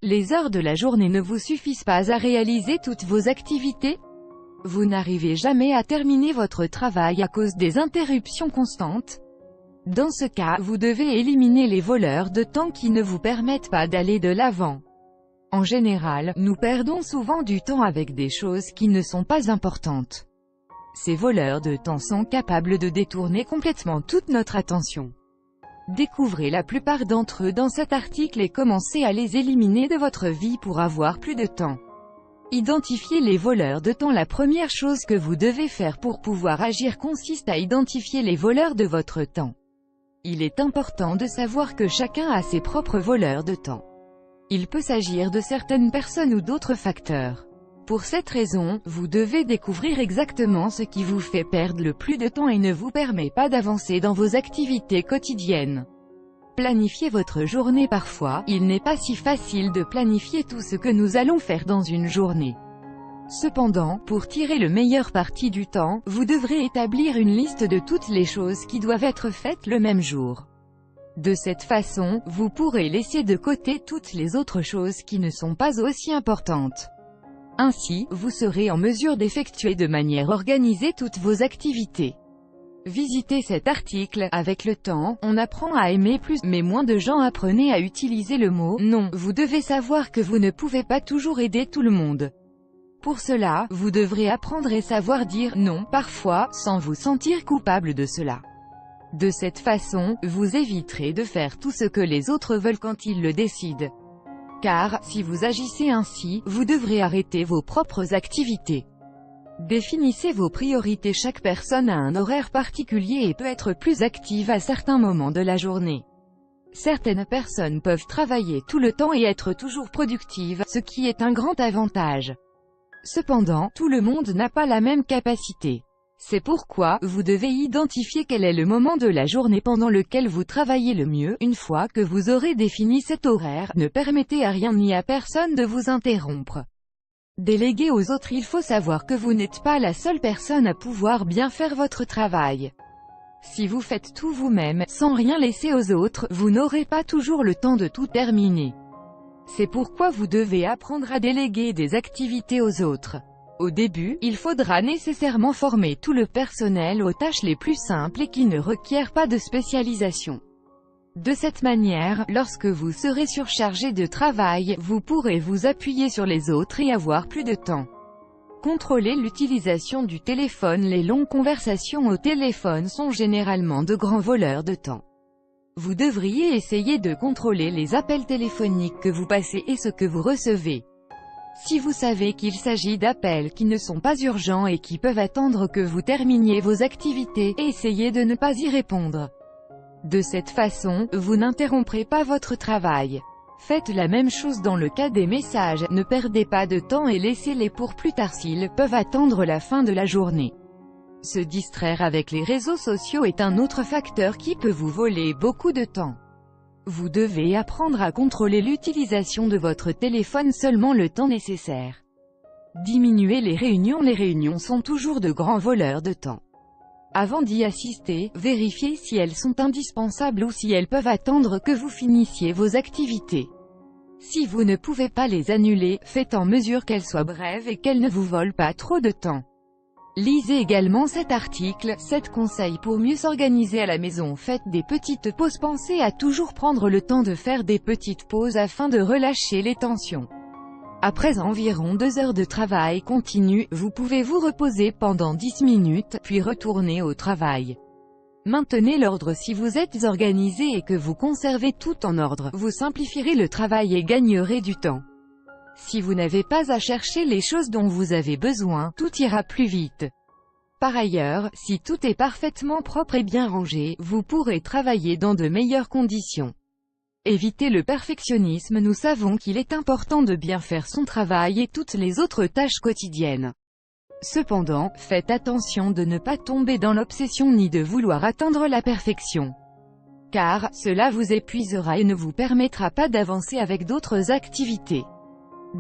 Les heures de la journée ne vous suffisent pas à réaliser toutes vos activités? Vous n'arrivez jamais à terminer votre travail à cause des interruptions constantes? Dans ce cas, vous devez éliminer les voleurs de temps qui ne vous permettent pas d'aller de l'avant. En général, nous perdons souvent du temps avec des choses qui ne sont pas importantes. Ces voleurs de temps sont capables de détourner complètement toute notre attention. Découvrez la plupart d'entre eux dans cet article et commencez à les éliminer de votre vie pour avoir plus de temps. Identifier les voleurs de temps. La première chose que vous devez faire pour pouvoir agir consiste à identifier les voleurs de votre temps. Il est important de savoir que chacun a ses propres voleurs de temps. Il peut s'agir de certaines personnes ou d'autres facteurs. Pour cette raison, vous devez découvrir exactement ce qui vous fait perdre le plus de temps et ne vous permet pas d'avancer dans vos activités quotidiennes. Planifiez votre journée. Parfois, il n'est pas si facile de planifier tout ce que nous allons faire dans une journée. Cependant, pour tirer le meilleur parti du temps, vous devrez établir une liste de toutes les choses qui doivent être faites le même jour. De cette façon, vous pourrez laisser de côté toutes les autres choses qui ne sont pas aussi importantes. Ainsi, vous serez en mesure d'effectuer de manière organisée toutes vos activités. Visitez cet article. Avec le temps, on apprend à aimer plus, mais moins de gens. Apprenez à utiliser le mot « non ». Vous devez savoir que vous ne pouvez pas toujours aider tout le monde. Pour cela, vous devrez apprendre et savoir dire « non » parfois, sans vous sentir coupable de cela. De cette façon, vous éviterez de faire tout ce que les autres veulent quand ils le décident. Car, si vous agissez ainsi, vous devrez arrêter vos propres activités. Définissez vos priorités. Chaque personne a un horaire particulier et peut être plus active à certains moments de la journée. Certaines personnes peuvent travailler tout le temps et être toujours productives, ce qui est un grand avantage. Cependant, tout le monde n'a pas la même capacité. C'est pourquoi, vous devez identifier quel est le moment de la journée pendant lequel vous travaillez le mieux. Une fois que vous aurez défini cet horaire, ne permettez à rien ni à personne de vous interrompre. Déléguer aux autres. Il faut savoir que vous n'êtes pas la seule personne à pouvoir bien faire votre travail. Si vous faites tout vous-même, sans rien laisser aux autres, vous n'aurez pas toujours le temps de tout terminer. C'est pourquoi vous devez apprendre à déléguer des activités aux autres. Au début, il faudra nécessairement former tout le personnel aux tâches les plus simples et qui ne requièrent pas de spécialisation. De cette manière, lorsque vous serez surchargé de travail, vous pourrez vous appuyer sur les autres et avoir plus de temps. Contrôlez l'utilisation du téléphone. Les longues conversations au téléphone sont généralement de grands voleurs de temps. Vous devriez essayer de contrôler les appels téléphoniques que vous passez et ce que vous recevez. Si vous savez qu'il s'agit d'appels qui ne sont pas urgents et qui peuvent attendre que vous terminiez vos activités, essayez de ne pas y répondre. De cette façon, vous n'interromprez pas votre travail. Faites la même chose dans le cas des messages. Ne perdez pas de temps et laissez-les pour plus tard s'ils peuvent attendre la fin de la journée. Se distraire avec les réseaux sociaux est un autre facteur qui peut vous voler beaucoup de temps. Vous devez apprendre à contrôler l'utilisation de votre téléphone seulement le temps nécessaire. Diminuez les réunions. Les réunions sont toujours de grands voleurs de temps. Avant d'y assister, vérifiez si elles sont indispensables ou si elles peuvent attendre que vous finissiez vos activités. Si vous ne pouvez pas les annuler, faites en mesure qu'elles soient brèves et qu'elles ne vous volent pas trop de temps. Lisez également cet article, 7 conseils pour mieux s'organiser à la maison. Faites des petites pauses. Pensez à toujours prendre le temps de faire des petites pauses afin de relâcher les tensions. Après environ 2 heures de travail continu, vous pouvez vous reposer pendant 10 minutes, puis retourner au travail. Maintenez l'ordre. Si vous êtes organisé et que vous conservez tout en ordre, vous simplifierez le travail et gagnerez du temps. Si vous n'avez pas à chercher les choses dont vous avez besoin, tout ira plus vite. Par ailleurs, si tout est parfaitement propre et bien rangé, vous pourrez travailler dans de meilleures conditions. Évitez le perfectionnisme. Nous savons qu'il est important de bien faire son travail et toutes les autres tâches quotidiennes. Cependant, faites attention de ne pas tomber dans l'obsession ni de vouloir atteindre la perfection. Car, cela vous épuisera et ne vous permettra pas d'avancer avec d'autres activités.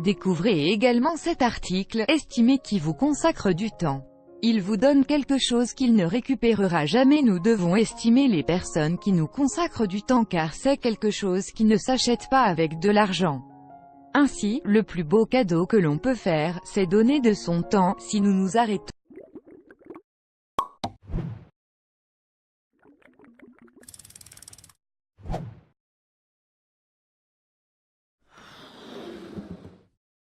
Découvrez également cet article, estimez qui vous consacre du temps. Il vous donne quelque chose qu'il ne récupérera jamais. Nous devons estimer les personnes qui nous consacrent du temps car c'est quelque chose qui ne s'achète pas avec de l'argent. Ainsi, le plus beau cadeau que l'on peut faire, c'est donner de son temps. Si nous nous arrêtons